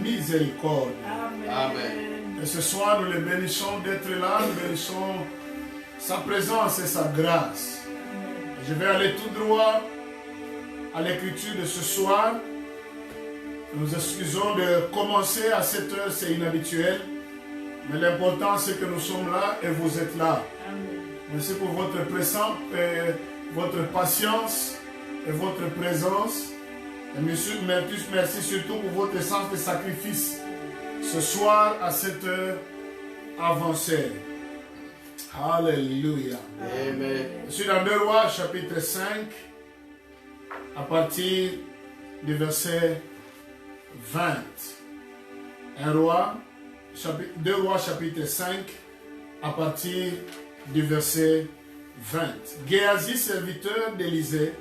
Miséricorde. Amen. Et ce soir, nous les bénissons d'être là, nous bénissons sa présence et sa grâce. Et je vais aller tout droit à l'écriture de ce soir. Nous nous excusons de commencer à cette heure, c'est inhabituel. Mais l'important, c'est que nous sommes là et vous êtes là. Merci pour votre présence, et votre patience et votre présence. Et merci surtout pour votre sens de sacrifice ce soir à cette heure avancée. Alléluia. Amen. Je suis dans 2 Rois chapitre 5 à partir du verset 20. 2 Rois chapitre 5 à partir du verset 20. Géasi, serviteur d'Élisée,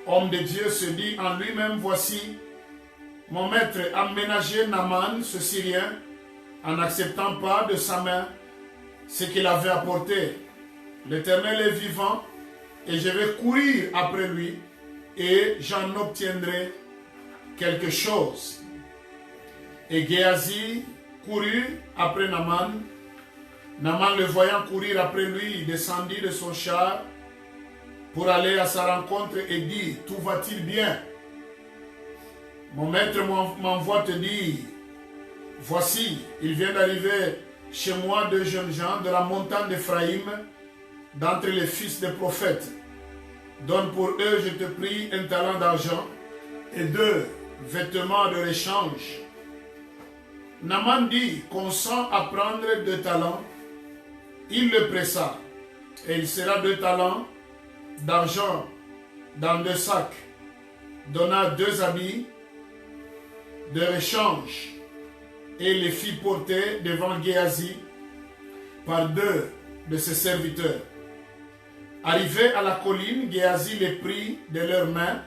homme de Dieu, se dit en lui-même, voici, mon maître a ménagé Naaman, ce Syrien, en n'acceptant pas de sa main ce qu'il avait apporté. L'Éternel est vivant, et je vais courir après lui, et j'en obtiendrai quelque chose. Et Géasi courut après Naaman. Naaman, le voyant courir après lui, il descendit de son char pour aller à sa rencontre et dit, tout va-t-il bien? Mon maître m'envoie te dire, voici, il vient d'arriver chez moi 2 jeunes gens de la montagne d'Éphraïm, d'entre les fils des prophètes. Donne pour eux, je te prie, 1 talent d'argent et 2 vêtements de rechange. Naaman dit, consent à prendre 2 talents. Il le pressa, et il sera 2 talents d'argent dans 2 sacs, donna 2 habits de rechange, et les fit porter devant Géasi par 2 de ses serviteurs. Arrivé à la colline, Géasi les prit de leurs mains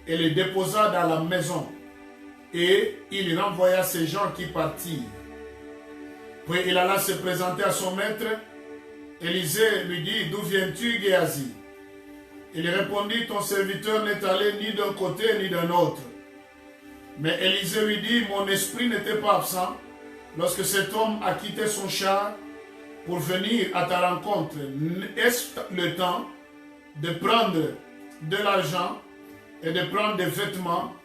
et les déposa dans la maison. et il renvoya ces gens qui partirent. Puis il alla se présenter à son maître. Élisée lui dit, d'où viens-tu, Géasi? Il répondit, ton serviteur n'est allé ni d'un côté ni d'un autre. Mais Élisée lui dit, mon esprit n'était pas absent lorsque cet homme a quitté son char pour venir à ta rencontre. Est-ce le temps de prendre de l'argent et de prendre des vêtements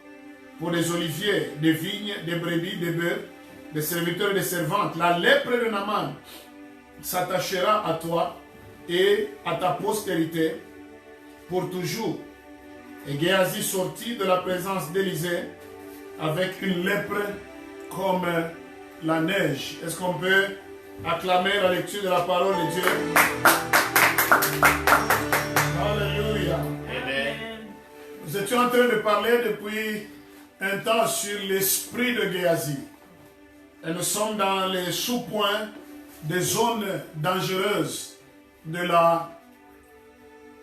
pour des oliviers, des vignes, des brebis, des bœufs, des serviteurs et des servantes? La lèpre de Naaman s'attachera à toi et à ta postérité pour toujours. Et Géasi sortit de la présence d'Élisée avec une lèpre comme la neige. Est-ce qu'on peut acclamer la lecture de la parole de Dieu? Alléluia. Amen. Nous étions en train de parler depuis un temps sur l'esprit de Géasi. Et nous sommes dans les sous-points des zones dangereuses de la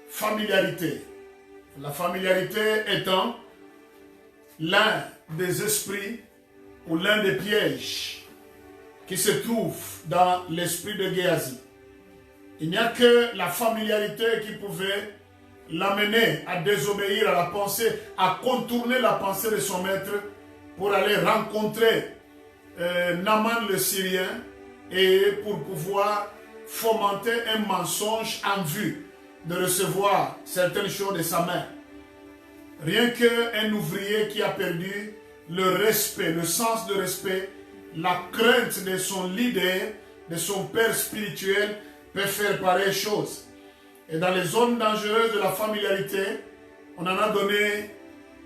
familiarité. La familiarité étant l'un des esprits ou l'un des pièges qui se trouve dans l'esprit de Géasi. Il n'y a que la familiarité qui pouvait l'amener à désobéir à la pensée, à contourner la pensée de son maître pour aller rencontrer Naaman le Syrien et pour pouvoir fomenter un mensonge en vue de recevoir certaines choses de sa main. Rien qu'un ouvrier qui a perdu le respect, le sens de respect, la crainte de son leader, de son père spirituel, peut faire pareille chose. Et dans les zones dangereuses de la familiarité, on en a donné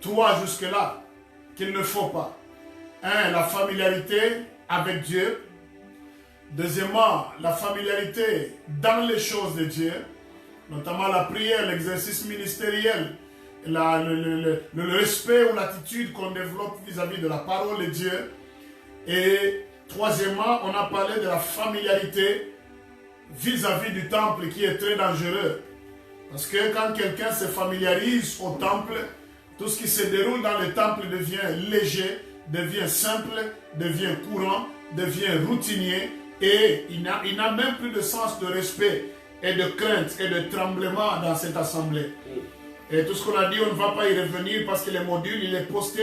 3 jusque-là, qu'il ne faut pas. 1. La familiarité avec Dieu. Deuxièmement, la familiarité dans les choses de Dieu, notamment la prière, l'exercice ministériel, le respect ou l'attitude qu'on développe vis-à-vis de la parole de Dieu. Et troisièmement, on a parlé de la familiarité vis-à-vis du temple qui est très dangereux. Parce que quand quelqu'un se familiarise au temple, tout ce qui se déroule dans le temple devient léger, devient simple, devient courant, devient routinier et il n'a même plus de sens de respect et de crainte et de tremblement dans cette assemblée. Et tout ce qu'on a dit, on ne va pas y revenir parce que le module, il est posté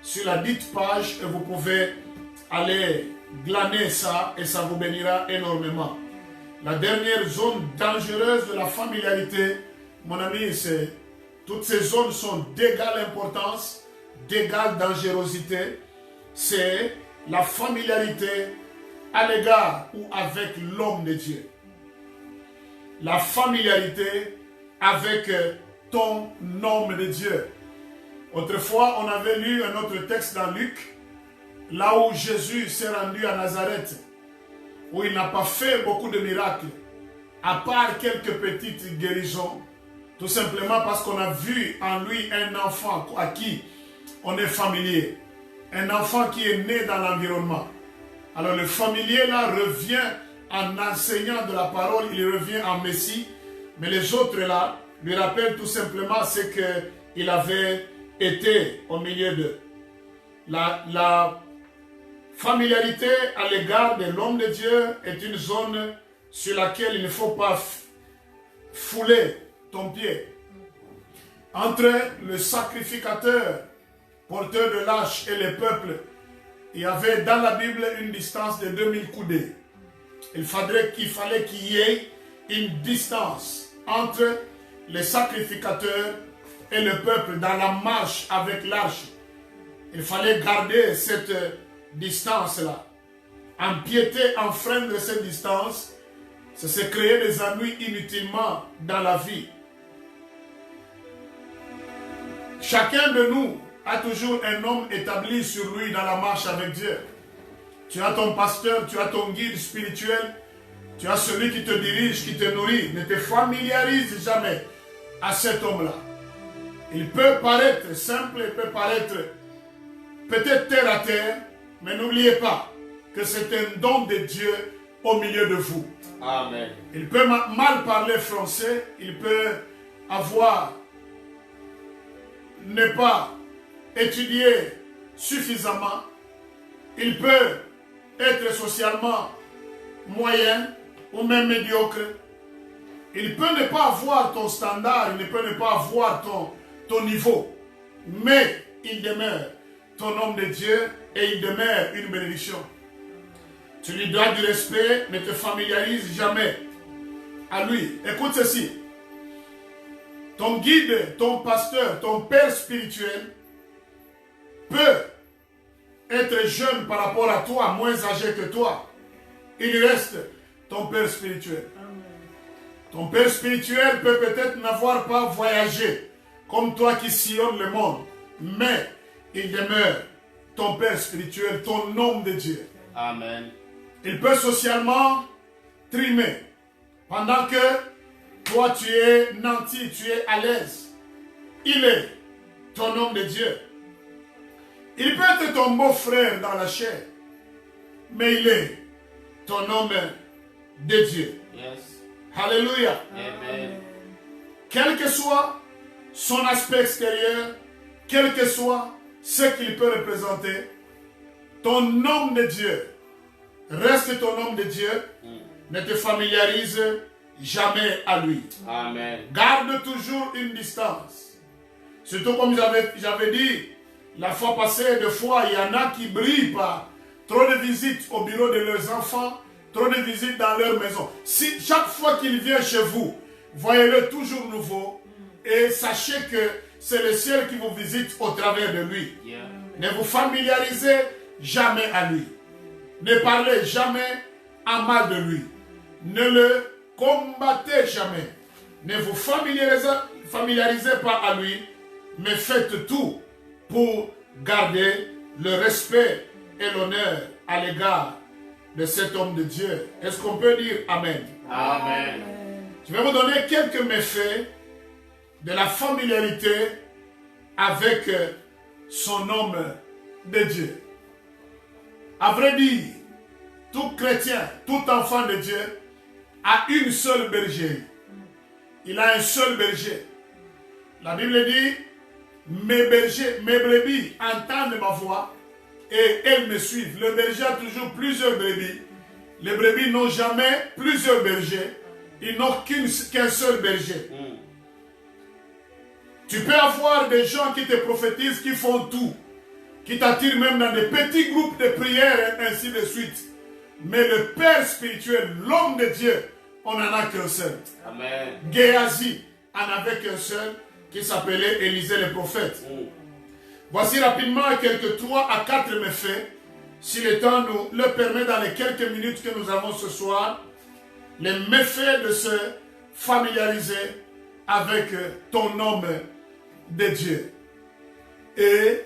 sur la dite page et vous pouvez aller glaner ça et ça vous bénira énormément. La dernière zone dangereuse de la familiarité, mon ami, c'est toutes ces zones sont d'égale importance, d'égale dangerosité. C'est la familiarité à l'égard ou avec l'homme de Dieu. La familiarité avec ton homme de Dieu. Autrefois, on avait lu un autre texte dans Luc, là où Jésus s'est rendu à Nazareth, où il n'a pas fait beaucoup de miracles, à part quelques petites guérisons, tout simplement parce qu'on a vu en lui un enfant à qui on est familier, un enfant qui est né dans l'environnement. Alors le familier là revient en enseignant de la parole, il revient en Messie, mais les autres là lui rappellent tout simplement ce qu'il avait été au milieu d'eux. La familiarité à l'égard de l'homme de Dieu est une zone sur laquelle il ne faut pas fouler ton pied. Entre le sacrificateur, porteur de l'arche et le peuple, il y avait dans la Bible une distance de 2000 coudées. Il fallait qu'il y ait une distance entre les sacrificateurs et le peuple dans la marche avec l'arche. Il fallait garder cette distance-là. Empiéter, enfreindre cette distance, c'est se créer des ennuis inutilement dans la vie. Chacun de nous a toujours un homme établi sur lui dans la marche avec Dieu. Tu as ton pasteur, tu as ton guide spirituel, tu as celui qui te dirige, qui te nourrit. Ne te familiarise jamais à cet homme-là. Il peut paraître simple, il peut paraître peut-être terre à terre, mais n'oubliez pas que c'est un don de Dieu au milieu de vous. Amen. Il peut mal parler français, il peut avoir, ne pas étudier suffisamment. Il peut être socialement moyen ou même médiocre. Il peut ne pas avoir ton standard, il peut ne pas avoir ton niveau. Mais il demeure ton homme de Dieu et il demeure une bénédiction. Tu lui dois du respect, ne te familiarise jamais à lui. Écoute ceci. Ton guide, ton pasteur, ton père spirituel peut être jeune par rapport à toi, moins âgé que toi. Il reste ton père spirituel. Ton père spirituel peut peut-être n'avoir pas voyagé comme toi qui sillonne le monde, mais il demeure ton père spirituel, ton homme de Dieu. Amen. Il peut socialement trimer pendant que toi tu es nanti, tu es à l'aise. Il est ton homme de Dieu. Il peut être ton beau-frère dans la chair, mais il est ton homme de Dieu. Yes. Alléluia. Amen. Quel que soit son aspect extérieur, quel que soit ce qu'il peut représenter, ton homme de Dieu reste ton homme de Dieu. Ne te familiarise jamais à lui. Amen. Garde toujours une distance. Surtout comme j'avais dit la fois passée, des fois, il y en a qui brillent par trop de visites au bureau de leurs enfants, trop de visites dans leur maison. Si chaque fois qu'il vient chez vous, voyez-le toujours nouveau et sachez que c'est le ciel qui vous visite au travers de lui. Yeah. Ne vous familiarisez jamais à lui. Ne parlez jamais en mal de lui. Ne le combattez jamais. Ne vous familiarisez pas à lui, mais faites tout pour garder le respect et l'honneur à l'égard de cet homme de Dieu. Est-ce qu'on peut dire Amen? Amen. Je vais vous donner quelques méfaits de la familiarité avec son homme de Dieu. À vrai dire, tout chrétien, tout enfant de Dieu a une seule bergerie. Il a un seul berger. La Bible dit, mes brebis entendent ma voix et elles me suivent. Le berger a toujours plusieurs brebis. Les brebis n'ont jamais plusieurs bergers. Ils n'ont qu'un seul berger. Tu peux avoir des gens qui te prophétisent, qui font tout, qui t'attirent même dans des petits groupes de prière et ainsi de suite. Mais le Père spirituel, l'homme de Dieu, on n'en a qu'un seul. Amen. Géasi en avait qu'un seul qui s'appelait Élisée le prophète. Voici rapidement quelques 3 à 4 méfaits, si le temps nous le permet dans les quelques minutes que nous avons ce soir, les méfaits de se familiariser avec ton homme de Dieu. Et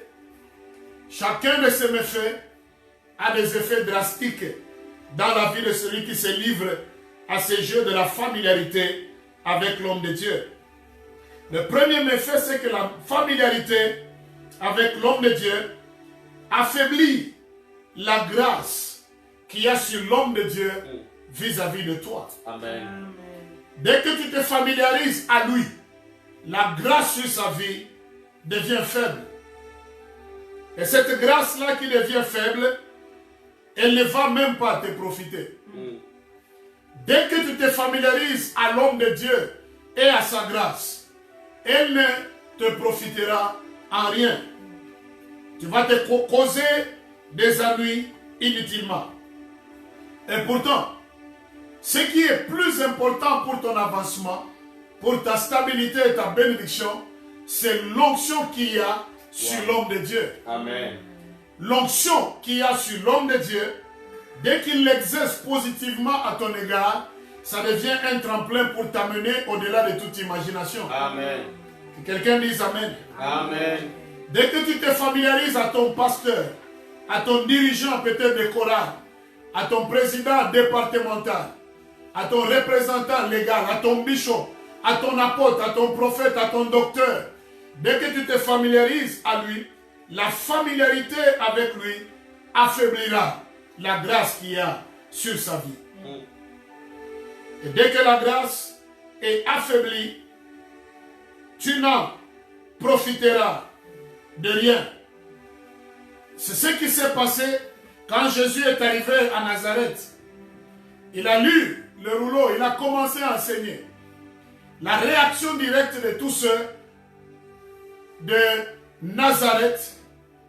chacun de ces méfaits a des effets drastiques dans la vie de celui qui se livre à ces jeux de la familiarité avec l'homme de Dieu. Le premier méfait, c'est que la familiarité avec l'homme de Dieu affaiblit la grâce qu'il y a sur l'homme de Dieu vis-à-vis de toi. Amen. Dès que tu te familiarises à lui, la grâce sur sa vie devient faible. Et cette grâce-là qui devient faible, elle ne va même pas te profiter. Dès que tu te familiarises à l'homme de Dieu et à sa grâce, elle ne te profitera en rien. Tu vas te causer des ennuis inutilement. Et pourtant, ce qui est plus important pour ton avancement, pour ta stabilité et ta bénédiction, c'est l'onction qu'il y a sur l'homme de Dieu. Amen. L'onction qu'il y a sur l'homme de Dieu, dès qu'il l'exerce positivement à ton égard, ça devient un tremplin pour t'amener au-delà de toute imagination. Amen. Que quelqu'un dise Amen. Amen. Dès que tu te familiarises à ton pasteur, à ton dirigeant peut-être de chorale, à ton président départemental, à ton représentant légal, à ton bishop, à ton apôtre, à ton prophète, à ton docteur, dès que tu te familiarises à lui, la familiarité avec lui affaiblira la grâce qu'il y a sur sa vie. Et dès que la grâce est affaiblie, tu n'en profiteras de rien. C'est ce qui s'est passé quand Jésus est arrivé à Nazareth. Il a lu le rouleau, il a commencé à enseigner. La réaction directe de tous ceux de Nazareth,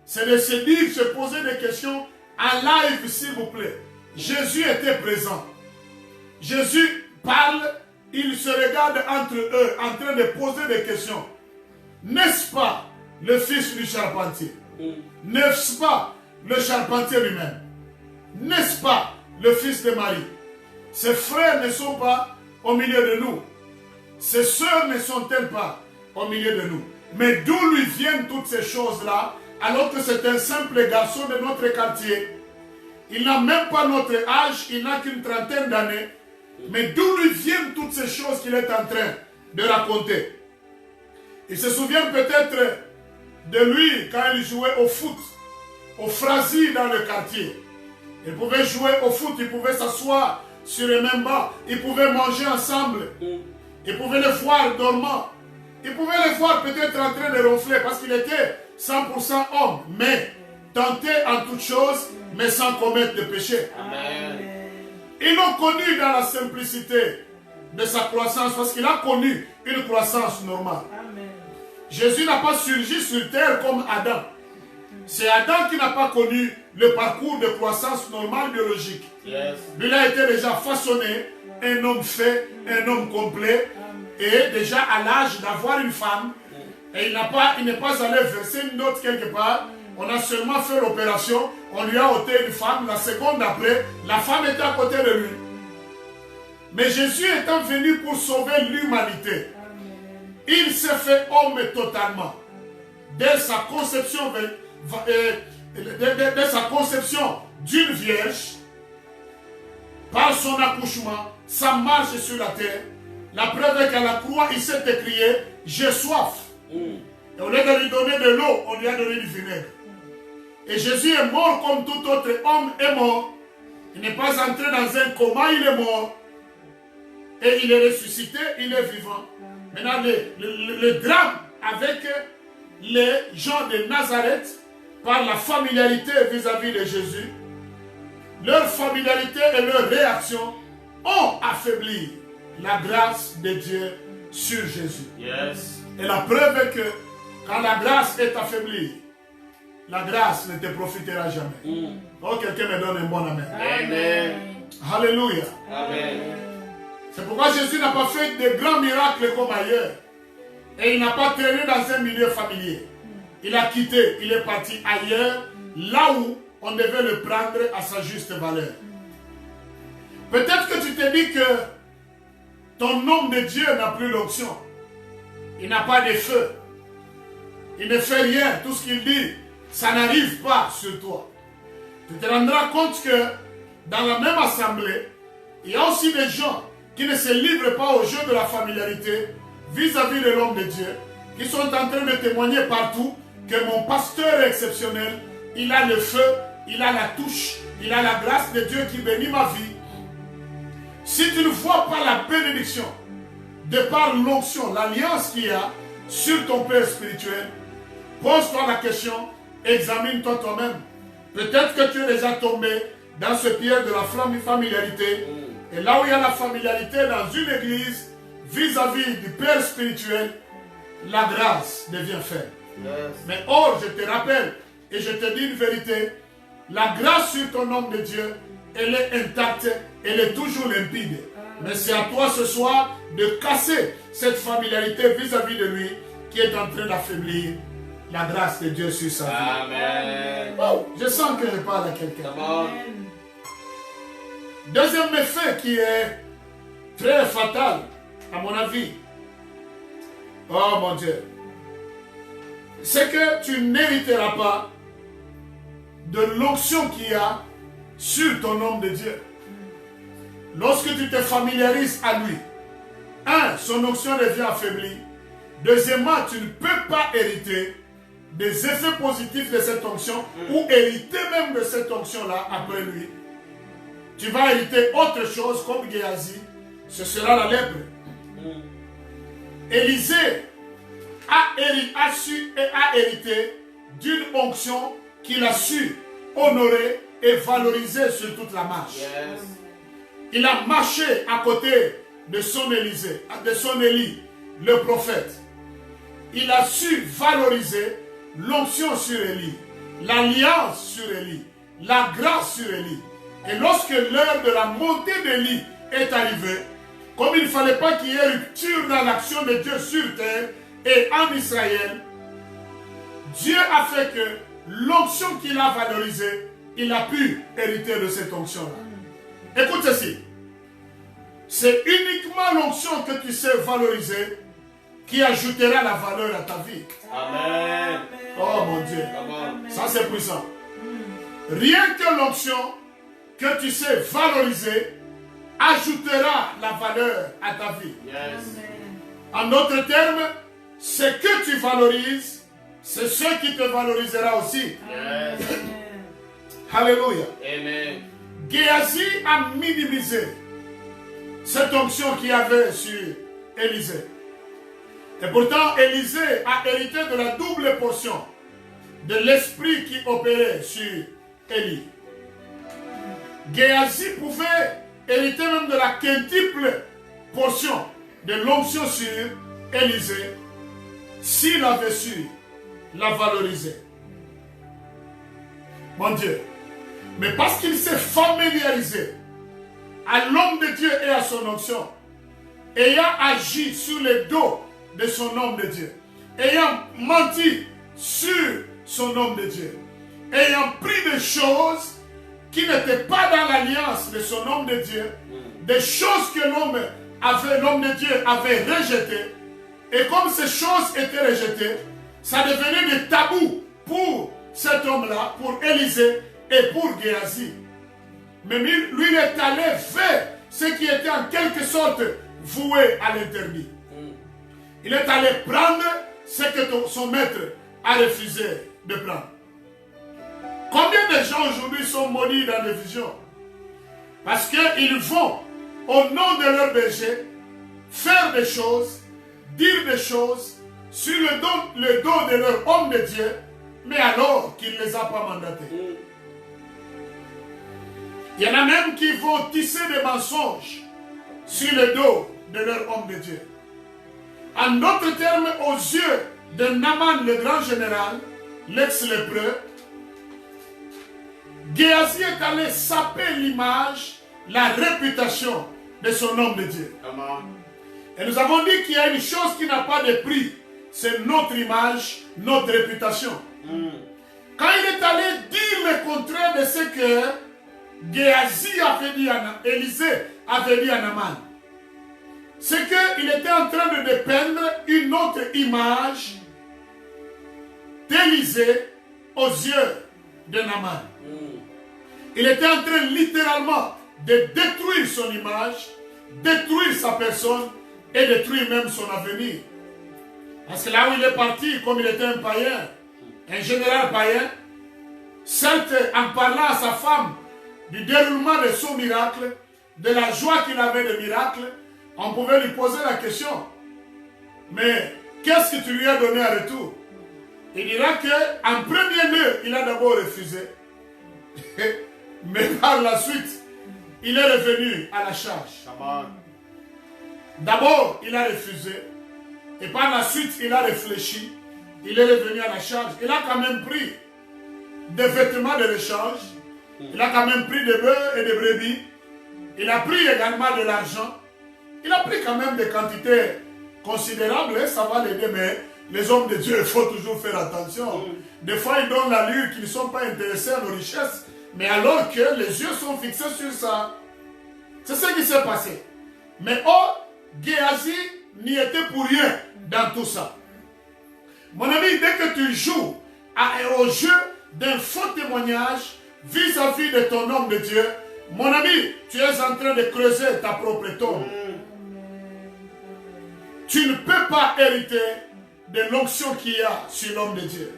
c'est de se dire, se poser des questions en live, s'il vous plaît. Jésus était présent. Jésus parle, il se regarde entre eux en train de poser des questions. N'est-ce pas le fils du charpentier? N'est-ce pas le charpentier lui-même? N'est-ce pas le fils de Marie? Ses frères ne sont pas au milieu de nous. Ses sœurs ne sont-elles pas au milieu de nous? Mais d'où lui viennent toutes ces choses-là, alors que c'est un simple garçon de notre quartier? Il n'a même pas notre âge, il n'a qu'une trentaine d'années. Mais d'où lui viennent toutes ces choses qu'il est en train de raconter? Il se souvient peut-être de lui quand il jouait au foot, au Frasi dans le quartier. Il pouvait jouer au foot, il pouvait s'asseoir sur les mêmes bancs, il pouvait manger ensemble, il pouvait les voir dormant, il pouvait les voir peut-être en train de ronfler parce qu'il était 100% homme, mais tenté en toutes choses, mais sans commettre de péché. Amen. Ils l'ont connu dans la simplicité de sa croissance parce qu'il a connu une croissance normale. Amen. Jésus n'a pas surgi sur terre comme Adam. C'est Adam qui n'a pas connu le parcours de croissance normale biologique. Yes. Lui, il a été déjà façonné, un homme fait, un homme complet, et déjà à l'âge d'avoir une femme. Et il n'est pas allé verser une note quelque part. On a seulement fait l'opération, on lui a ôté une femme, la seconde après, la femme était à côté de lui. Mais Jésus étant venu pour sauver l'humanité, il s'est fait homme totalement. Dès sa conception, dès sa conception d'une vierge, par son accouchement, sa marche sur la terre, la preuve est qu'à la croix, il s'est écrié « J'ai soif ». Et au lieu de lui donner de l'eau, on lui a donné du vinaigre. Et Jésus est mort comme tout autre homme est mort. Il n'est pas entré dans un coma, il est mort. Et il est ressuscité, il est vivant. Maintenant, le drame avec les gens de Nazareth, par la familiarité vis-à-vis de Jésus, leur familiarité et leur réaction ont affaibli la grâce de Dieu sur Jésus. Yes. Et la preuve est que quand la grâce est affaiblie, la grâce ne te profitera jamais. Oh, quelqu'un me donne un bon amen. Amen. Alléluia. Amen. C'est pourquoi Jésus n'a pas fait de grands miracles comme ailleurs. Et il n'a pas traîné dans un milieu familier. Il a quitté, il est parti ailleurs, là où on devait le prendre à sa juste valeur. Peut-être que tu te dis que ton homme de Dieu n'a plus d'onction. Il n'a pas de feu. Il ne fait rien. Tout ce qu'il dit, ça n'arrive pas sur toi. Tu te rendras compte que dans la même assemblée, il y a aussi des gens qui ne se livrent pas au jeu de la familiarité vis-à-vis de l'homme de Dieu, qui sont en train de témoigner partout que mon pasteur est exceptionnel, il a le feu, il a la touche, il a la grâce de Dieu qui bénit ma vie. Si tu ne vois pas la bénédiction, de par l'onction, l'alliance qu'il y a sur ton père spirituel, pose-toi la question, examine-toi toi-même. Peut-être que tu es déjà tombé dans ce piège de la familiarité. Et là où il y a la familiarité dans une église, vis-à-vis du père spirituel, la grâce devient faible. Yes. Mais or, je te rappelle, et je te dis une vérité, la grâce sur ton homme de Dieu, elle est intacte, elle est toujours limpide. Mais c'est à toi ce soir de casser cette familiarité vis-à-vis de lui qui est en train d'affaiblir la grâce de Dieu sur sa vie. Amen. Oh, je sens que je parle à quelqu'un. Come on. Deuxième effet qui est très fatal, à mon avis. Oh mon Dieu. C'est que tu n'hériteras pas de l'onction qu'il y a sur ton homme de Dieu. Lorsque tu te familiarises à lui, son onction devient affaiblie. Deuxièmement, tu ne peux pas hériter des effets positifs de cette onction ou hériter même de cette onction-là après lui. Tu vas hériter autre chose comme Géasi, ce sera la lèpre. Élisée a hérité d'une onction qu'il a su honorer et valoriser sur toute la marche. Yes. Il a marché à côté de son Élie, le prophète. Il a su valoriser l'onction sur Élie, l'alliance sur Élie, la grâce sur Élie. Et lorsque l'heure de la montée d'Élie est arrivée, comme il ne fallait pas qu'il y ait rupture dans l'action de Dieu sur terre et en Israël, Dieu a fait que l'onction qu'il a valorisée, il a pu hériter de cette onction-là. Écoute ceci. C'est uniquement l'onction que tu sais valoriser qui ajoutera la valeur à ta vie. Amen. Oh mon Dieu. Amen. Ça c'est puissant. Rien que l'onction que tu sais valoriser ajoutera la valeur à ta vie. Yes. En d'autres termes, ce que tu valorises, c'est ce qui te valorisera aussi. Yes. Alléluia. Amen. Géasi a minimisé cette onction qu'il y avait sur Élisée. Et pourtant, Élisée a hérité de la double portion de l'esprit qui opérait sur Élie. Géasi pouvait hériter même de la quintuple portion de l'onction sur Élisée s'il avait su la valoriser. Mon Dieu. Mais parce qu'il s'est familiarisé à l'homme de Dieu et à son onction, ayant agi sur le dos de son homme de Dieu, ayant menti sur son homme de Dieu, ayant pris des choses qui n'étaient pas dans l'alliance de son homme de Dieu, des choses que l'homme de Dieu avait rejetées, et comme ces choses étaient rejetées, ça devenait des tabous pour cet homme-là, pour Élisée et pour Géasi. Mais lui, il est allé faire ce qui était en quelque sorte voué à l'interdit. Il est allé prendre ce que son maître a refusé de prendre. Combien de gens aujourd'hui sont maudits dans des visions? Parce qu'ils vont, au nom de leur berger, faire des choses, dire des choses sur le dos de leur homme de Dieu, mais alors qu'il ne les a pas mandatés. Il y en a même qui vont tisser des mensonges sur le dos de leur homme de Dieu. En d'autres termes, aux yeux de Naaman, le grand général, l'ex-lépreux, Géasi est allé saper l'image, la réputation de son homme de Dieu. Et nous avons dit qu'il y a une chose qui n'a pas de prix, c'est notre image, notre réputation. Quand il est allé dire le contraire de ce que Géasi avait dit à Élisée avait dit à Naaman, c'est qu'il était en train de dépeindre une autre image d'Élisée aux yeux de Naaman. Il était en train littéralement de détruire son image, détruire sa personne et détruire même son avenir. Parce que là où il est parti, comme il était un païen, un général païen, certes en parlant à sa femme du déroulement de son miracle, de la joie qu'il avait de miracle, on pouvait lui poser la question, mais qu'est-ce que tu lui as donné en retour? Il dira qu'en premier lieu, il a d'abord refusé, mais par la suite, il est revenu à la charge. D'abord, il a refusé, et par la suite, il a réfléchi, il est revenu à la charge. Il a quand même pris des vêtements de rechange, il a quand même pris des bœufs et des brebis, il a pris également de l'argent, il a pris quand même des quantités considérables, et ça va l'aider, mais les hommes de Dieu, il faut toujours faire attention. Des fois, ils donnent l'allure qu'ils ne sont pas intéressés à nos richesses, mais alors que les yeux sont fixés sur ça. C'est ce qui s'est passé. Mais Géasi n'y était pour rien dans tout ça. Mon ami, dès que tu joues au jeu d'un faux témoignage vis-à-vis de ton homme de Dieu, mon ami, tu es en train de creuser ta propre tombe. Tu ne peux pas hériter de l'onction qu'il y a sur l'homme de Dieu.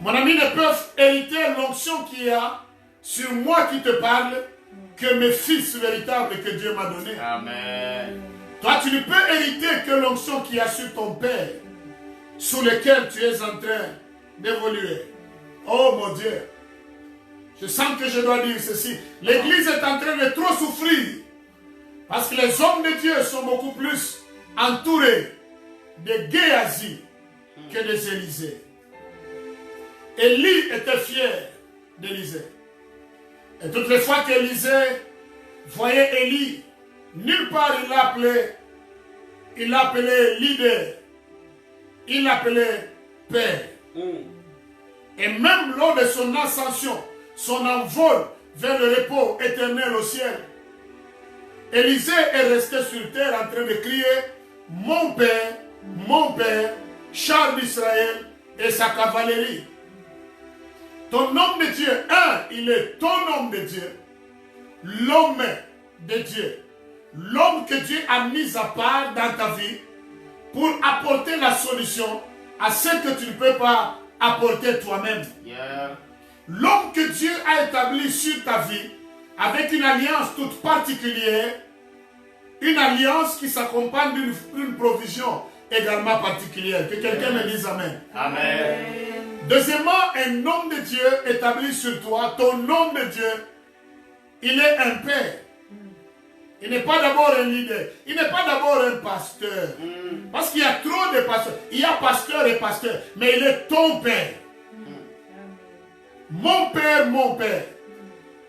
Mon ami, ne peuvent hériter l'onction qu'il y a sur moi qui te parle que mes fils véritables que Dieu m'a donné. Amen. Toi, tu ne peux hériter que l'onction qu'il y a sur ton père, sous lequel tu es en train d'évoluer. Oh mon Dieu, je sens que je dois dire ceci. L'Église est en train de trop souffrir parce que les hommes de Dieu sont beaucoup plus entourés de Géasi que des Élysées. Élie était fier d'Élisée. Et toutes les fois qu'Élisée voyait Élie, nulle part il l'appelait leader, il l'appelait père. Et même lors de son ascension, son envol vers le repos éternel au ciel, Élisée est resté sur terre en train de crier « Mon père, char d'Israël et sa cavalerie ». Ton homme de Dieu, il est ton homme de Dieu, l'homme de Dieu, l'homme que Dieu a mis à part dans ta vie pour apporter la solution à ce que tu ne peux pas apporter toi-même. Yeah. L'homme que Dieu a établi sur ta vie avec une alliance toute particulière, une alliance qui s'accompagne d'une provision également particulière. Que quelqu'un me dise Amen. Amen. Deuxièmement, un homme de Dieu établi sur toi, ton homme de Dieu, il est un père. Il n'est pas d'abord un leader. Il n'est pas d'abord un pasteur. Parce qu'il y a trop de pasteurs. Il y a pasteur et pasteur. Mais il est ton père. Mon père,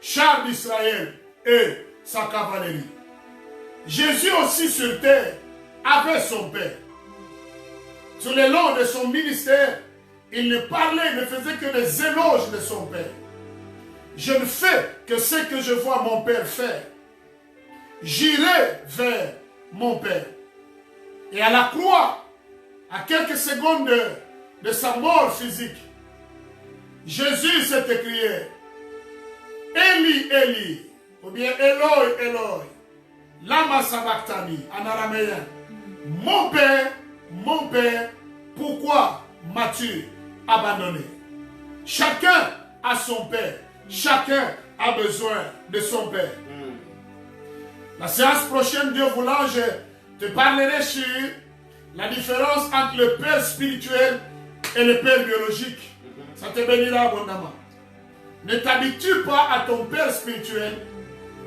char d'Israël et sa cavalerie. Jésus aussi sur terre avait son père. Sur le long de son ministère, il ne parlait, ne faisait que des éloges de son père. Je ne fais que ce que je vois mon père faire. J'irai vers mon père. Et à la croix, à quelques secondes de sa mort physique, Jésus s'est écrié Eli, Eli, ou bien Eloi, Eloi, lama sabachthani en araméen. Mon père, pourquoi m'as-tu abandonné? Chacun a son père, chacun a besoin de son père. La séance prochaine, Dieu voulant, je te parlerai sur la différence entre le père spirituel et le père biologique. Ça te bénira abondamment. Ne t'habitue pas à ton père spirituel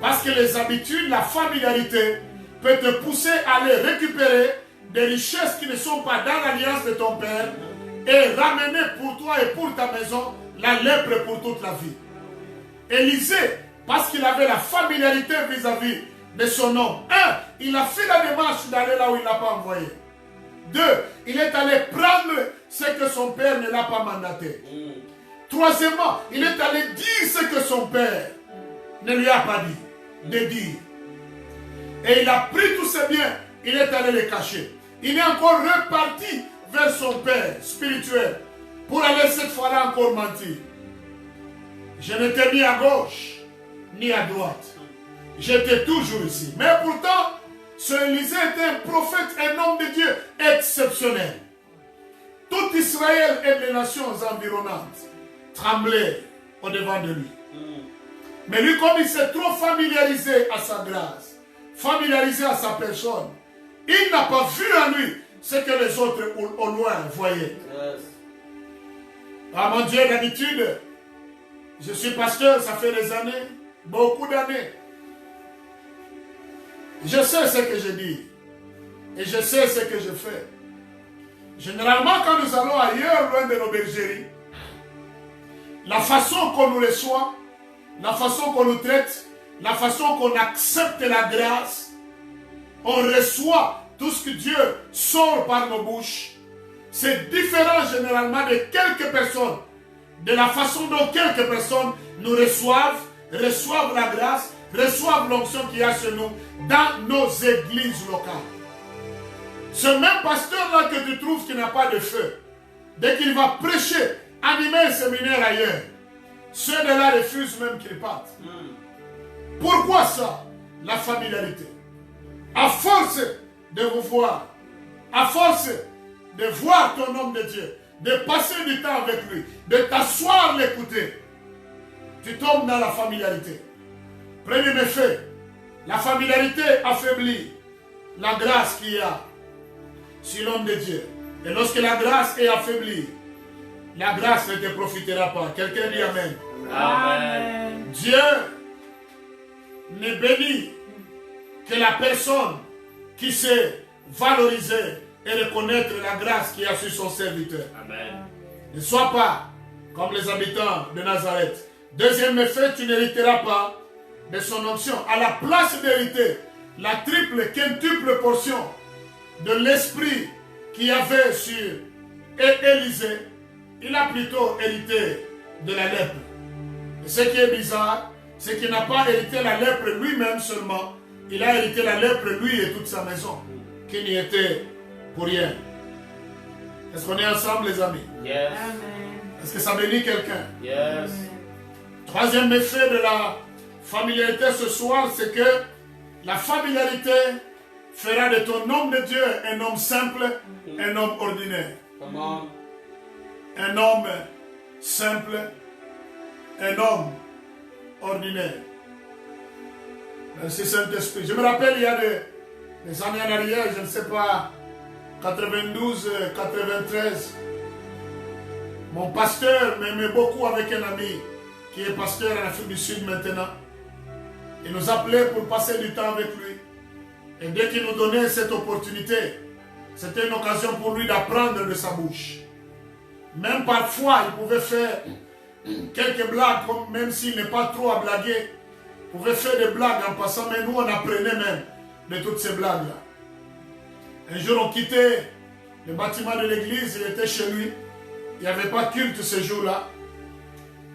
parce que les habitudes, la familiarité peut te pousser à aller récupérer des richesses qui ne sont pas dans l'alliance de ton père et ramener pour toi et pour ta maison la lèpre pour toute la vie. Élisée, parce qu'il avait la familiarité vis-à-vis de son homme. Il a fait la démarche d'aller là où il ne l'a pas envoyé. 2, il est allé prendre ce que son père ne l'a pas mandaté. Troisièmement, il est allé dire ce que son père ne lui a pas dit de dire. Et il a pris tous ses biens, il est allé les cacher. Il est encore reparti vers son père spirituel pour aller cette fois-là encore mentir. Je n'étais ni à gauche ni à droite. J'étais toujours ici. Mais pourtant, ce Élisée était un prophète, un homme de Dieu exceptionnel. Tout Israël et les nations environnantes tremblaient au-devant de lui. Mais lui, comme il s'est trop familiarisé à sa grâce, familiarisé à sa personne, il n'a pas vu en lui ce que les autres au loin voyaient. Ah mon Dieu, d'habitude, je suis pasteur, ça fait des années, beaucoup d'années. Je sais ce que je dis et je sais ce que je fais. Généralement, quand nous allons ailleurs, loin de nos bergeries, la façon qu'on nous reçoit, la façon qu'on nous traite, la façon qu'on accepte la grâce, on reçoit tout ce que Dieu sort par nos bouches. C'est différent généralement de quelques personnes, de la façon dont quelques personnes nous reçoivent la grâce, reçoivent l'onction qu'il y a sur nous dans nos églises locales. Ce même pasteur-là que tu trouves qui n'a pas de feu, dès qu'il va prêcher, animer un séminaire ailleurs, ceux de là refusent même qu'ils partent. Pourquoi ça? La familiarité. À force de vous voir, à force de voir ton homme de Dieu, de passer du temps avec lui, de t'asseoir, l'écouter, tu tombes dans la familiarité. Premier effet, la familiarité affaiblit la grâce qu'il y a sur l'homme de Dieu. Et lorsque la grâce est affaiblie, la grâce ne te profitera pas. Quelqu'un dit Amen. Amen. Dieu ne bénit que la personne qui sait valoriser et reconnaître la grâce qui a sur son serviteur. Amen. Ne sois pas comme les habitants de Nazareth. Deuxième effet, tu n'hériteras pas de son onction. À la place d'hériter la triple, quintuple portion de l'esprit qu'il y avait sur Élisée, il a plutôt hérité de la lèpre. Et ce qui est bizarre, c'est qu'il n'a pas hérité la lèpre lui-même seulement, il a hérité la lèpre lui et toute sa maison, qui n'y était pour rien. Est-ce qu'on est ensemble, les amis? Yes. Est-ce que ça bénit quelqu'un? Yes. Troisième effet de la familiarité ce soir, c'est que la familiarité fera de ton homme de Dieu un homme simple, un homme ordinaire. Come on. Un homme simple, un homme ordinaire. Merci Saint-Esprit. Je me rappelle, il y a des années en arrière, je ne sais pas, 92, 93, mon pasteur m'aimait beaucoup avec un ami qui est pasteur en Afrique du Sud maintenant. Il nous appelait pour passer du temps avec lui. Et dès qu'il nous donnait cette opportunité, c'était une occasion pour lui d'apprendre de sa bouche. Même parfois, il pouvait faire quelques blagues, même s'il n'est pas trop à blaguer. Il pouvait faire des blagues en passant, mais nous on apprenait même de toutes ces blagues-là. Un jour, on quittait le bâtiment de l'église, il était chez lui. Il n'y avait pas culte ce jour-là.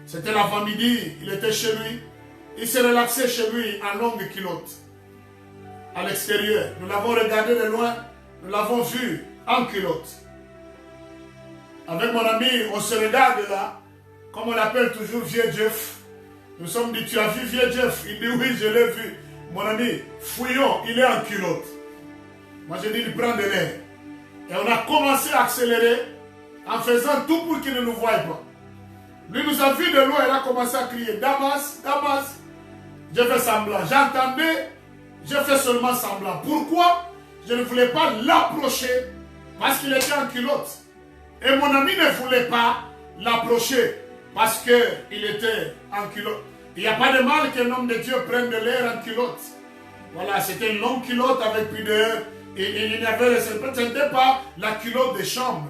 C'était l'avant-midi, il était chez lui. Il s'est relaxé chez lui en longue culotte, à l'extérieur. Nous l'avons regardé de loin, nous l'avons vu en culotte. Avec mon ami, on se regarde là, comme on l'appelle toujours Vieux Jeff. Nous sommes dit, tu as vu Vieux Jeff? Il dit, oui, je l'ai vu. Mon ami, fouillons, il est en culotte. Moi, j'ai dit, il prend de l'air. Et on a commencé à accélérer en faisant tout pour qu'il ne nous voie pas. Lui nous a vu de loin, il a commencé à crier, Damas, Damas. J'ai fait semblant. J'entendais, j'ai fait seulement semblant. Pourquoi? Je ne voulais pas l'approcher parce qu'il était en culotte. Et mon ami ne voulait pas l'approcher parce qu'il était en culotte. Il n'y a pas de mal qu'un homme de Dieu prenne de l'air en culotte. Voilà, c'était une longue culotte avec pudeur. Et il n'y avait, ce n'était pas la culotte de chambre.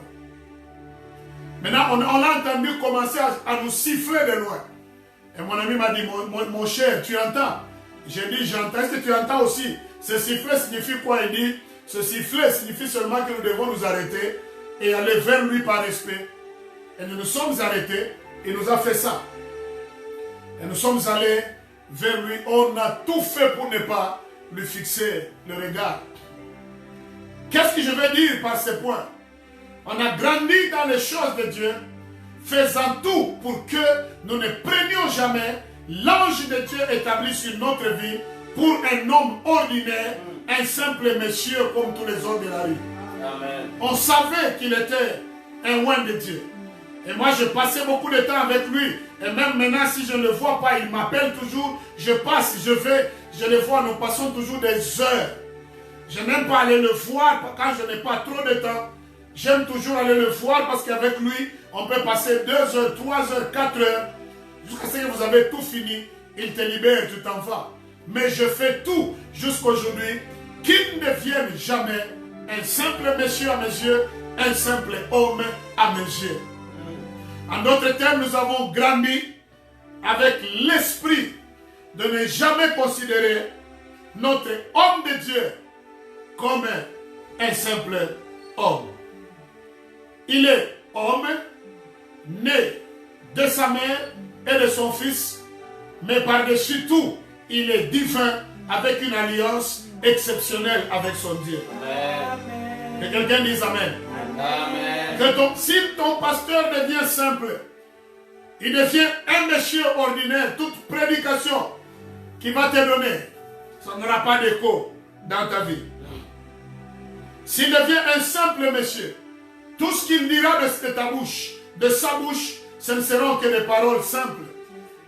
Maintenant, on a entendu commencer à nous siffler de loin. Et mon ami m'a dit, mon cher, tu entends? J'ai dit, j'entends. Est-ce que tu entends aussi? Ce sifflet signifie quoi? Il dit, ce sifflet signifie seulement que nous devons nous arrêter et aller vers lui par respect. Et nous nous sommes arrêtés, il nous a fait ça. Et nous sommes allés vers lui. On a tout fait pour ne pas lui fixer le regard. Qu'est-ce que je veux dire par ces points? On a grandi dans les choses de Dieu, faisant tout pour que nous ne prenions jamais l'ange de Dieu établi sur notre vie pour un homme ordinaire, un simple monsieur comme tous les autres de la rue. Amen. On savait qu'il était un oint de Dieu. Et moi, je passais beaucoup de temps avec lui. Et même maintenant, si je ne le vois pas, il m'appelle toujours. Je passe, je vais, je le vois. Nous passons toujours des heures. Je n'aime pas aller le voir quand je n'ai pas trop de temps. J'aime toujours aller le voir parce qu'avec lui, on peut passer 2 heures, 3 heures, 4 heures. Jusqu'à ce que vous avez tout fini. Il te libère, tu t'en vas. Mais je fais tout jusqu'aujourd'hui qu'il ne devienne jamais un simple monsieur à mes yeux, un simple homme à mes yeux. En d'autres termes, nous avons grandi avec l'esprit de ne jamais considérer notre homme de Dieu comme un simple homme. Il est homme, né de sa mère et de son fils, mais par-dessus tout, il est divin avec une alliance exceptionnelle avec son Dieu. Amen. Que quelqu'un dise Amen. Amen. Que si ton pasteur devient simple, il devient un monsieur ordinaire, toute prédication qu'il va te donner, ça n'aura pas d'écho dans ta vie. S'il devient un simple monsieur, tout ce qu'il dira de ta bouche, de sa bouche, ce ne seront que des paroles simples,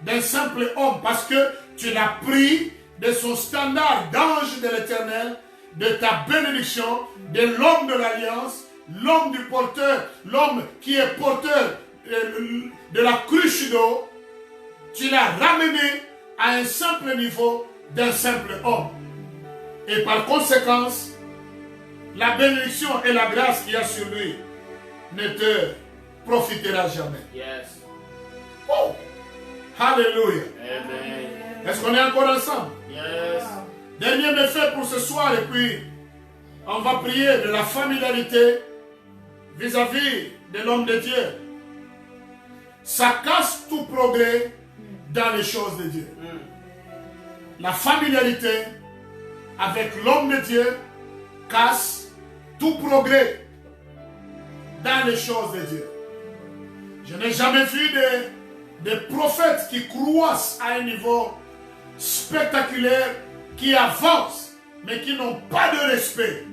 d'un simple homme, parce que tu l'as pris de son standard d'ange de l'Éternel, de ta bénédiction, de l'homme de l'alliance, l'homme du porteur, l'homme qui est porteur de la cruche d'eau, tu l'as ramené à un simple niveau d'un simple homme. Et par conséquence, la bénédiction et la grâce qu'il y a sur lui ne te profitera jamais. Yes. Oh! Alléluia. Amen. Est-ce qu'on est encore ensemble? Yes. Dernier méfait pour ce soir et puis on va prier de la familiarité vis-à-vis de l'homme de Dieu. Ça casse tout progrès dans les choses de Dieu. La familiarité avec l'homme de Dieu casse tout progrès dans les choses de Dieu. Je n'ai jamais vu des prophètes qui croissent à un niveau spectaculaire, qui avancent, mais qui n'ont pas de respect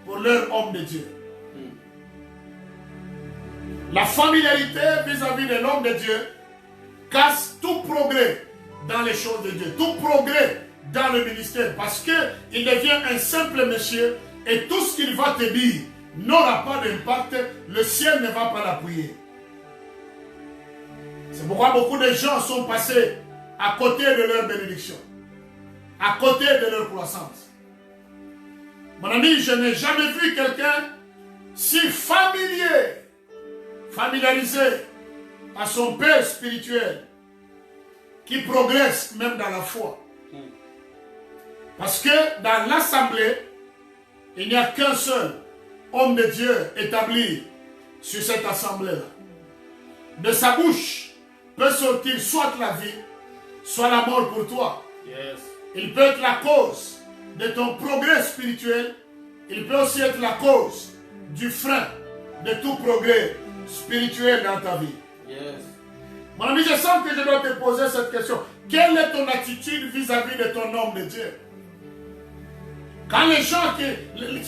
pour leur homme de Dieu. La familiarité vis-à-vis de l'homme de Dieu casse tout progrès dans les choses de Dieu, tout progrès dans le ministère, parce qu'il devient un simple monsieur et tout ce qu'il va te dire n'aura pas d'impact, le ciel ne va pas l'appuyer. C'est pourquoi beaucoup de gens sont passés à côté de leur bénédiction, à côté de leur croissance. Mon ami, je n'ai jamais vu quelqu'un si familiarisé à son père spirituel, qui progresse même dans la foi. Parce que dans l'assemblée, il n'y a qu'un seul homme de Dieu établi sur cette assemblée-là. De sa bouche peut sortir soit la vie, soit la mort pour toi. Yes. Il peut être la cause de ton progrès spirituel. Il peut aussi être la cause du frein de tout progrès spirituel dans ta vie. Yes. Mon ami, je sens que je dois te poser cette question. Quelle est ton attitude vis-à-vis de ton homme de Dieu? Quand les gens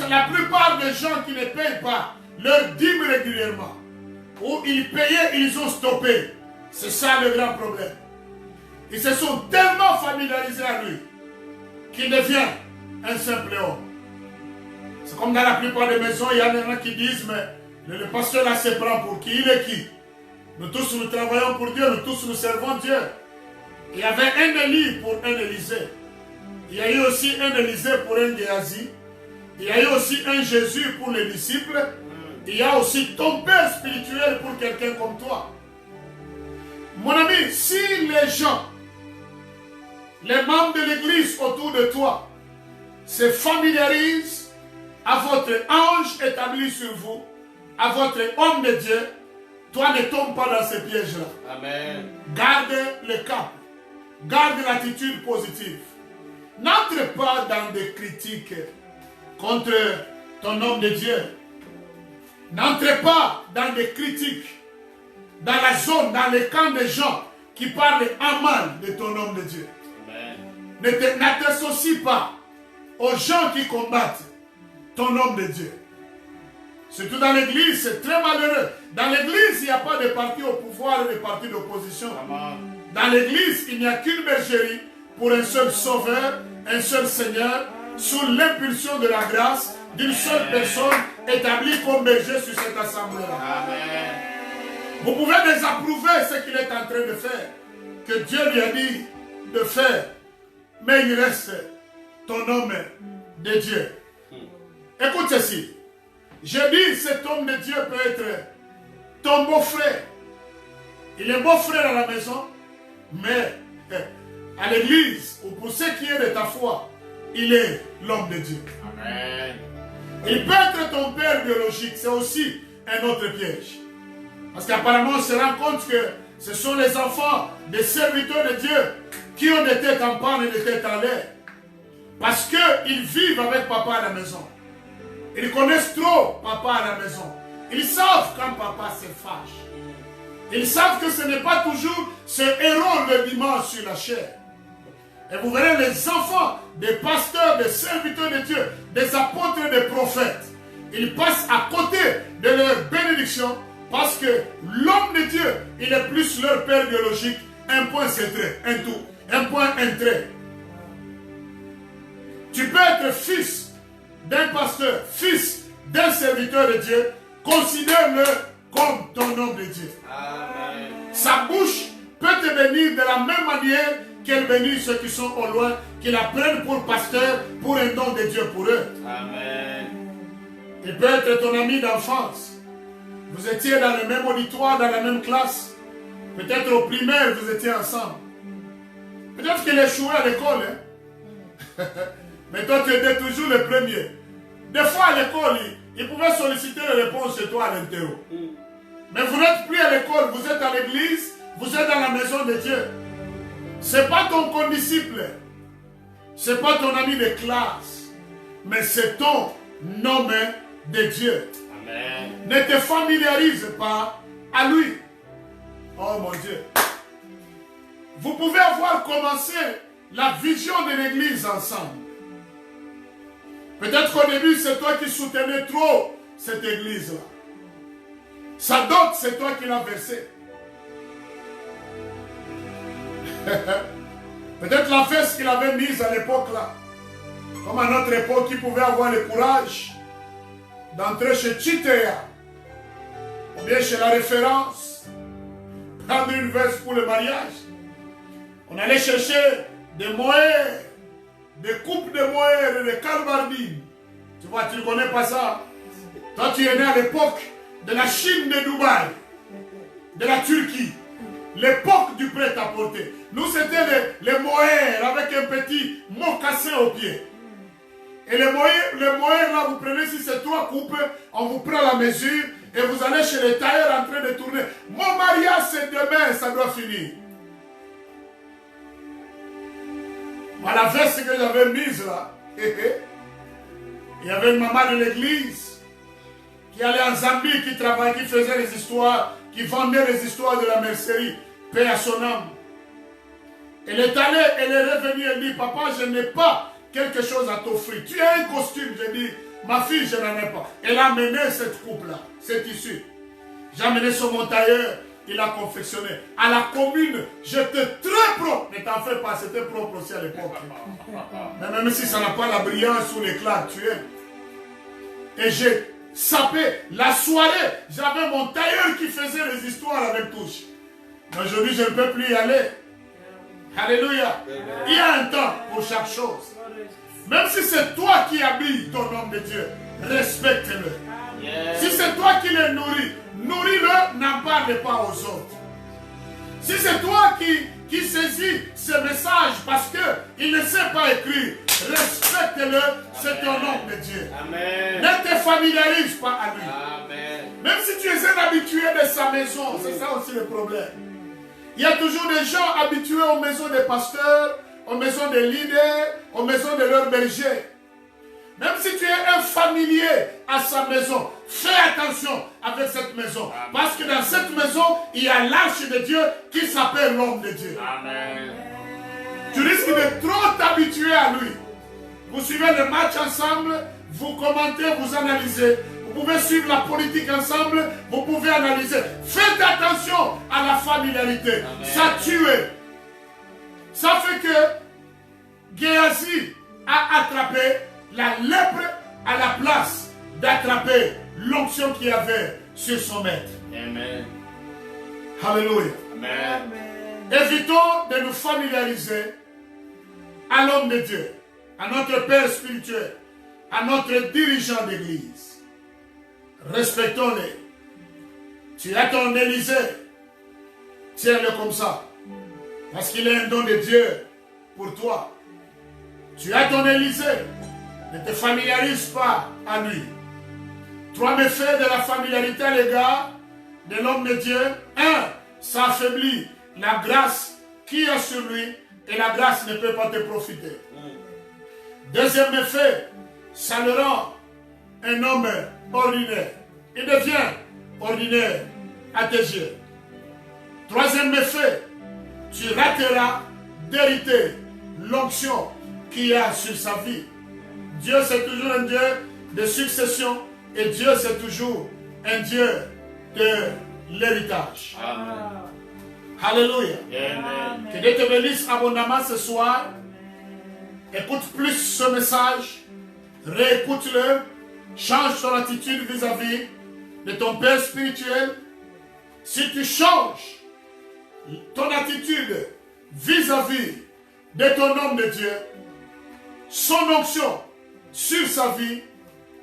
la plupart des gens qui ne payent pas leur dîme régulièrement, ou ils payaient, ils ont stoppé. C'est ça le grand problème. Ils se sont tellement familiarisés à lui qu'il devient un simple homme. C'est comme dans la plupart des maisons, il y en a qui disent, mais le pasteur là se prend pour qui? Il est qui? Nous tous nous travaillons pour Dieu, nous tous nous servons Dieu. Il y avait un Élie pour un Élisée. Il y a eu aussi un Élisée pour un Géasi. Il y a eu aussi un Jésus pour les disciples. Il y a aussi ton père spirituel pour quelqu'un comme toi. Mon ami, si les gens, les membres de l'église autour de toi, se familiarisent à votre ange établi sur vous, à votre homme de Dieu, toi ne tombe pas dans ces pièges-là. Amen. Garde le cap. Garde l'attitude positive. N'entre pas dans des critiques contre ton homme de Dieu. N'entre pas dans des critiques, dans la zone, dans le camp des gens qui parlent en mal de ton homme de Dieu. Amen. Ne t'associe pas aux gens qui combattent ton homme de Dieu. Surtout dans l'église, c'est très malheureux. Dans l'église, il n'y a pas de parti au pouvoir et de parti d'opposition. Dans l'église, il n'y a qu'une bergerie pour un seul sauveur, un seul Seigneur, sous l'impulsion de la grâce d'une seule personne établie comme berger sur cette assemblée-là. Amen. Vous pouvez désapprouver ce qu'il est en train de faire, que Dieu lui a dit de faire, mais il reste ton homme de Dieu. Écoute ceci. Je dis, cet homme de Dieu peut être ton beau-frère. Il est beau-frère à la maison, mais à l'église, ou pour ce qui est de ta foi, il est l'homme de Dieu. Amen. Il peut être ton père biologique, c'est aussi un autre piège. Parce qu'apparemment, on se rend compte que ce sont les enfants des serviteurs de Dieu qui ont des têtes en panne et des têtes en l'air. Parce qu'ils vivent avec papa à la maison. Ils connaissent trop papa à la maison. Ils savent quand papa se fâche. Ils savent que ce n'est pas toujours ce héros le dimanche sur la chair. Et vous verrez les enfants des pasteurs, des serviteurs de Dieu, des apôtres, des prophètes. Ils passent à côté de leur bénédiction parce que l'homme de Dieu, il est plus leur père biologique. Un point, c'est trait, un tout. Un point, un trait. Tu peux être fils d'un pasteur, fils d'un serviteur de Dieu. Considère-le comme ton homme de Dieu. Amen. Sa bouche peut te bénir de la même manière qu'elle bénit ceux qui sont au loin, qui la prennent pour pasteur, pour un don de Dieu pour eux. Amen. Il peut être ton ami d'enfance. Vous étiez dans le même auditoire, dans la même classe. Peut-être au primaire, vous étiez ensemble. Peut-être qu'il échouait à l'école. Hein? Mais toi, tu étais toujours le premier. Des fois, à l'école, il pouvait solliciter les réponses chez toi à l'interro. Mais vous n'êtes plus à l'école, vous êtes à l'église, vous êtes dans la maison de Dieu. Ce n'est pas ton condisciple. Ce n'est pas ton ami de classe. Mais c'est ton homme de Dieu. Amen. Ne te familiarise pas à lui. Oh mon Dieu. Vous pouvez avoir commencé la vision de l'église ensemble. Peut-être qu'au début, c'est toi qui soutenais trop cette église-là. Sa dot, c'est toi qui l'as versée. Peut-être la fesse qu'il avait mise à l'époque là. Comme à notre époque, il pouvait avoir le courage d'entrer chez Chitea, ou bien chez la référence, prendre une veste pour le mariage. On allait chercher des mohair, des coupes de mohair et des calbardines. Tu vois, tu ne connais pas ça. Toi, tu es né à l'époque de la Chine de Dubaï, de la Turquie, l'époque du prêt-à-porter. Nous, c'était les mohair avec un petit mocassin au pied. Et les mohair là, vous prenez, si c'est 3 coupes, on vous prend la mesure et vous allez chez les tailleurs en train de tourner. Mon mariage, c'est demain, ça doit finir. Moi, la veste que j'avais mise là, il y avait une maman de l'église qui allait en Zambie, qui travaillait, qui faisait les histoires, qui vendait les histoires de la mercerie, paix à son âme. Elle est allée, elle est revenue, elle dit, papa, je n'ai pas quelque chose à t'offrir. Tu as un costume, je dis, ma fille, je n'en ai pas. Elle a amené cette coupe-là, cet tissu. J'ai amené sur mon tailleur, il a confectionné. À la commune, j'étais très propre. Ne t'en fais pas, c'était propre aussi à l'époque. Mais même si ça n'a pas la brillance ou l'éclat actuel. Et j'ai sapé la soirée. J'avais mon tailleur qui faisait les histoires avec touche. Mais aujourd'hui, je ne peux plus y aller. Alléluia. Il y a un temps pour chaque chose. Même si c'est toi qui habilles ton homme de Dieu, respecte-le. Si c'est toi qui le nourris, nourris-le, n'en parle pas aux autres. Si c'est toi qui saisis ce message parce qu'il ne sait pas écrire, respecte-le, c'est ton homme de Dieu. Amen. Ne te familiarise pas à lui. Amen. Même si tu es un habitué de sa maison, c'est ça aussi le problème. Il y a toujours des gens habitués aux maisons des pasteurs, aux maisons des leaders, aux maisons de leurs bergers. Même si tu es un familier à sa maison, fais attention avec cette maison. Amen. Parce que dans cette maison, il y a l'arche de Dieu qui s'appelle l'homme de Dieu. Amen. Tu risques de trop t'habituer à lui. Vous suivez le match ensemble, vous commentez, vous analysez. Vous pouvez suivre la politique ensemble, vous pouvez analyser. Faites attention à la familiarité. Amen. Ça tue. Ça fait que Géasi a attrapé la lèpre à la place d'attraper l'onction qu'il y avait sur son maître. Amen. Alléluia. Amen. Évitons de nous familiariser à l'homme de Dieu, à notre Père spirituel, à notre dirigeant d'église. Respectons-les. Tu as ton Élysée, tiens-le comme ça, parce qu'il est un don de Dieu pour toi. Tu as ton Élysée, ne te familiarise pas à lui. 3 méfaits de la familiarité à l'égard de l'homme de Dieu. 1, ça affaiblit la grâce qui est sur lui et la grâce ne peut pas te profiter. 2e méfait, ça le rend un homme ordinaire. Il devient ordinaire à tes yeux. 3e méfait, tu rateras d'hériter l'onction qu'il y a sur sa vie. Dieu c'est toujours un Dieu de succession et Dieu c'est toujours un Dieu de l'héritage. Amen. Alléluia. Amen. Que Dieu te bénisse abondamment ce soir. Écoute plus ce message. Réécoute-le. Change ton attitude vis-à-vis de ton Père spirituel, si tu changes ton attitude vis-à-vis de ton homme de Dieu, son onction sur sa vie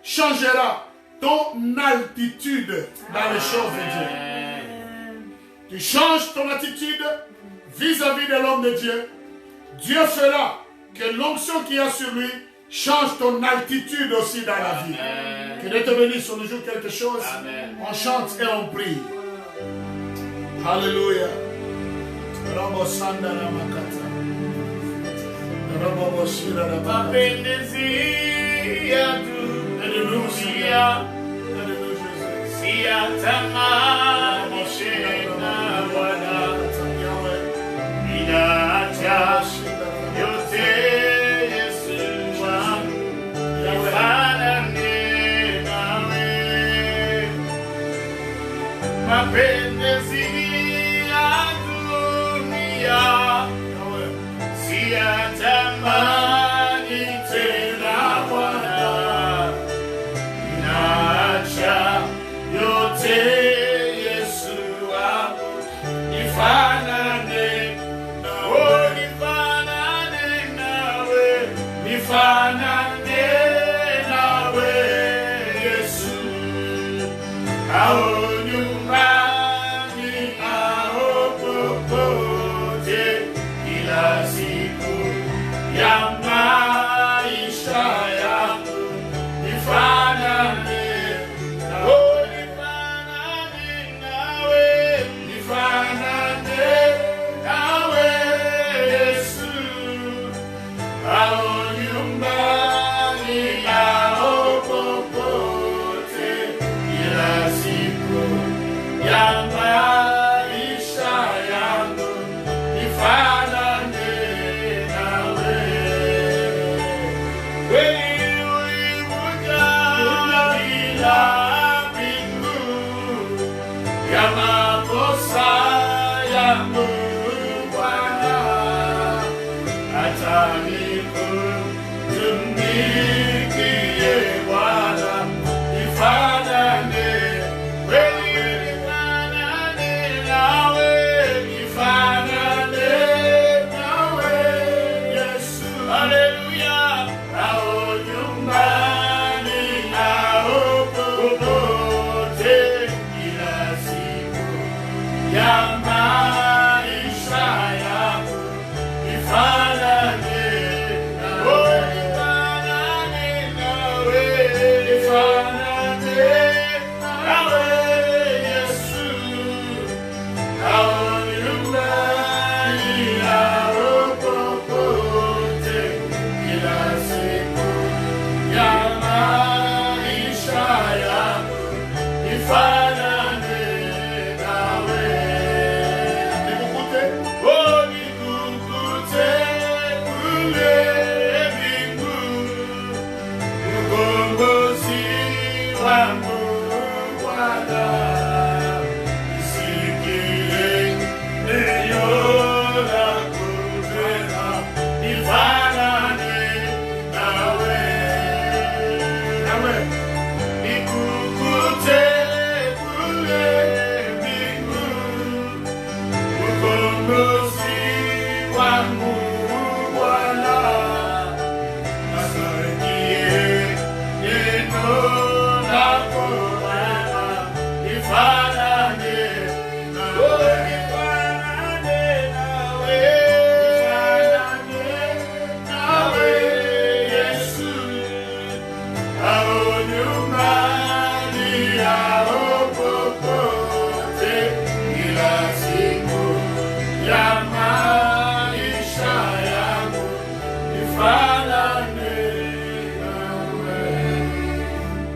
changera ton altitude dans les choses de Dieu. Tu changes ton attitude vis-à-vis de l'homme de Dieu, Dieu fera que l'onction qu'il y a sur lui change ton altitude aussi dans la vie. Que Dieu te bénisse, on nous joue quelque chose. Amen. On chante et on prie. Alléluia. Mapenzi ya dunia siyatamani tena Bwana, naacha yote Yesu wangu, nifanane nawe, nifanane nawe, nifanane nawe Yesu.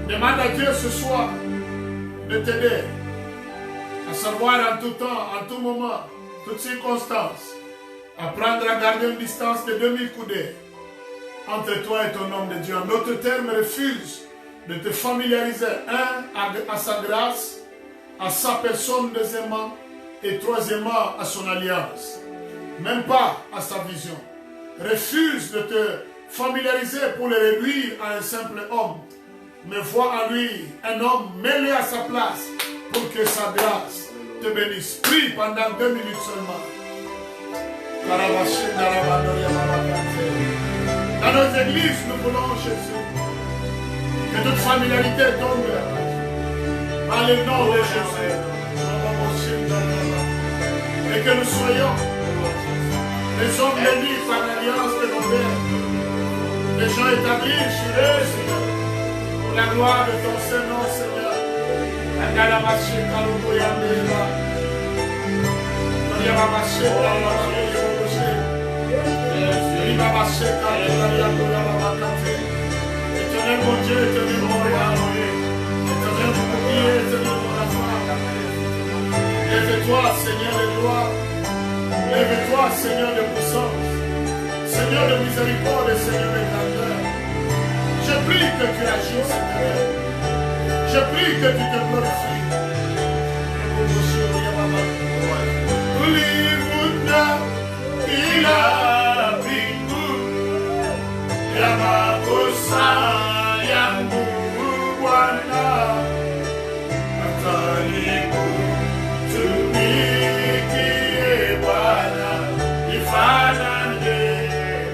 Demande à Dieu ce soir de t'aider à savoir en tout temps, en tout moment, toutes circonstances, apprendre à garder une distance de 2000 coudées entre toi et ton homme de Dieu. En d'autres termes, refuse de te familiariser, à sa grâce, à sa personne, deuxièmement, et troisièmement, à son alliance. Même pas à sa vision. Refuse de te familiariser pour le réduire à un simple homme. mais vois en lui un homme mêlé à sa place pour que sa grâce te bénisse. Prie pendant 2 minutes seulement. Dans nos églises, nous voulons Jésus. Que toute familiarité tombe par le nom de Jésus. Et que nous soyons les hommes bénis par l'alliance de nos pères. Les gens établis chez eux, Seigneur. Pour la gloire de ton Saint-Nom, Seigneur. Éternel mon Dieu, éternel mon roi, éternel mon bouclier, éternel mon affaire. Lève-toi, Seigneur de gloire. Lève-toi, Seigneur de puissance. Seigneur de miséricorde et Seigneur de grandeur. Je prie que tu agisses, Seigneur. Je prie que tu te glorifies. Il a bingu Yamakosa yangu Bwana ataniku tumikie Bwana nifanane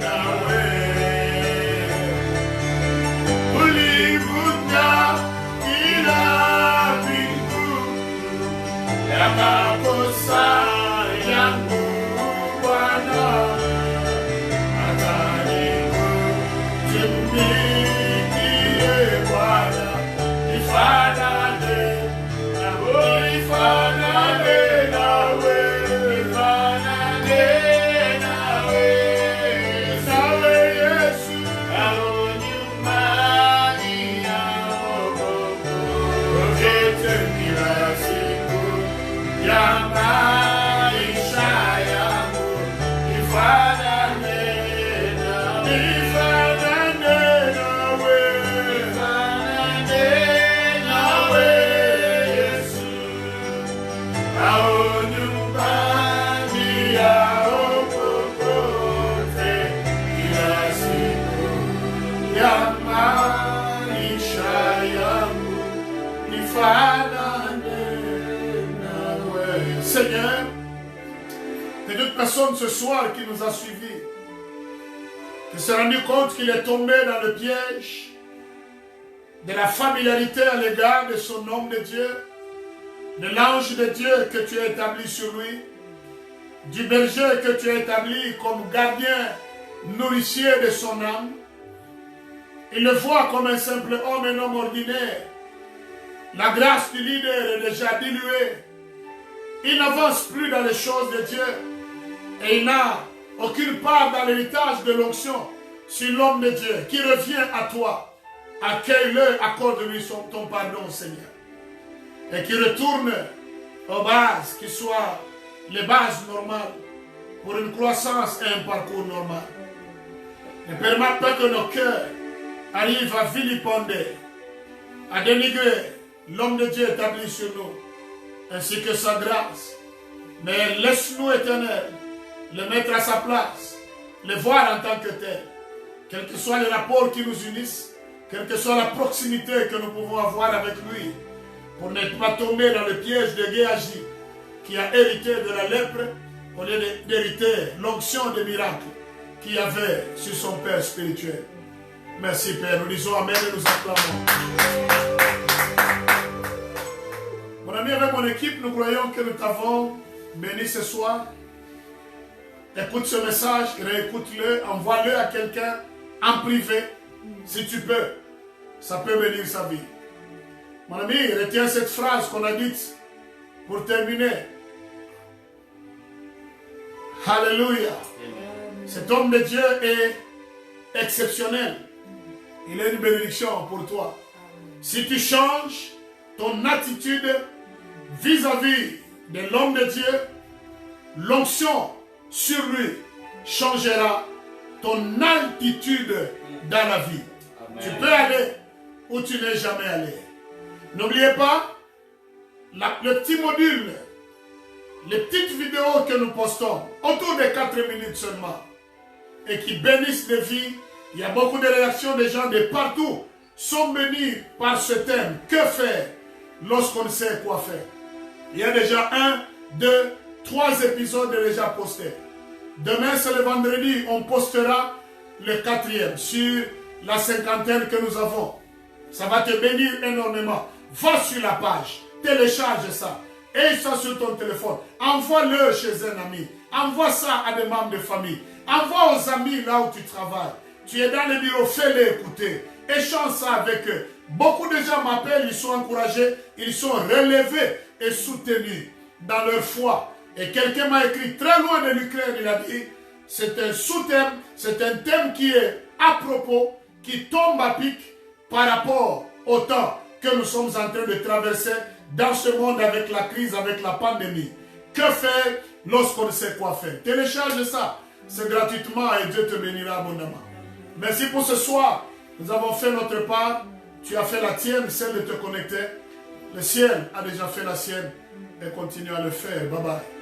nawe ulivunja kila bingu Yamakosa yangu Bwana ataniku tumikie Bwana nifanane nawe nifanane nawe nifanane nawe nawe Yesu ao nyumbani yako rokete kila siku ya maisha yangu nifanane nawe nifanane nawe nifanane nawe Yesu ao nyumbani yao popote kila siku ya maisha yangu nifanane nawe. Seigneur, que toute personne ce soir qui nous a suivis, qui s'est rendu compte qu'il est tombé dans le piège de la familiarité à l'égard de son homme de Dieu, de l'ange de Dieu que tu as établi sur lui, du berger que tu as établi comme gardien, nourricier de son âme. Il le voit comme un simple homme, un homme ordinaire. La grâce du leader est déjà diluée. Il n'avance plus dans les choses de Dieu. Et il n'a aucune part dans l'héritage de l'onction sur l'homme de Dieu qui revient à toi. Accueille-le, accorde-lui ton pardon, Seigneur. Et qui retourne aux bases, qui soient les bases normales pour une croissance et un parcours normal. Ne permets pas que nos cœurs arrivent à vilipender, à dénigrer l'homme de Dieu établi sur nous, ainsi que sa grâce. Mais laisse-nous, Éternel, le mettre à sa place, le voir en tant que tel, quels que soient les rapports qui nous unissent, quelle que soit la proximité que nous pouvons avoir avec lui, pour ne pas tomber dans le piège de Géasi, qui a hérité de la lèpre, au lieu d'hériter l'onction des miracles qu'il avait sur son Père spirituel. Merci Père, nous disons Amen et nous acclamons. Mon ami, avec mon équipe, nous croyons que nous t'avons béni ce soir. Écoute ce message, réécoute-le, envoie-le à quelqu'un en privé, si tu peux. Ça peut bénir sa vie. Mon ami, retiens cette phrase qu'on a dite pour terminer. Alléluia. Cet homme de Dieu est exceptionnel. Il est une bénédiction pour toi. Si tu changes ton attitude vis-à-vis de l'homme de Dieu, l'onction sur lui changera ton altitude dans la vie. Amen. Tu peux aller où tu n'es jamais allé. N'oubliez pas le petit module, les petites vidéos que nous postons, autour de 4 minutes seulement, et qui bénissent des vies. Il y a beaucoup de réactions des gens de partout sont bénis par ce thème. Que faire lorsqu'on ne sait quoi faire? Il y a déjà 1, 2, 3 épisodes déjà postés. Demain, c'est le vendredi, on postera le 4e sur la cinquantaine que nous avons. Ça va te bénir énormément. Va sur la page, télécharge ça. Et ça sur ton téléphone. Envoie-le chez un ami. Envoie ça à des membres de famille. Envoie aux amis là où tu travailles. Tu es dans le bureau, fais-les écouter. Échange ça avec eux. Beaucoup de gens m'appellent, ils sont encouragés, ils sont relevés et soutenus dans leur foi. Et quelqu'un m'a écrit très loin de l'Ukraine, il a dit, c'est un sous-thème, c'est un thème qui est à propos, qui tombe à pic par rapport au temps que nous sommes en train de traverser dans ce monde avec la crise, avec la pandémie. Que faire lorsqu'on ne sait quoi faire? Télécharge ça, c'est gratuitement et Dieu te bénira abondamment. Merci pour ce soir. Nous avons fait notre part. Tu as fait la tienne, celle de te connecter. Le ciel a déjà fait la sienne et continue à le faire. Bye bye.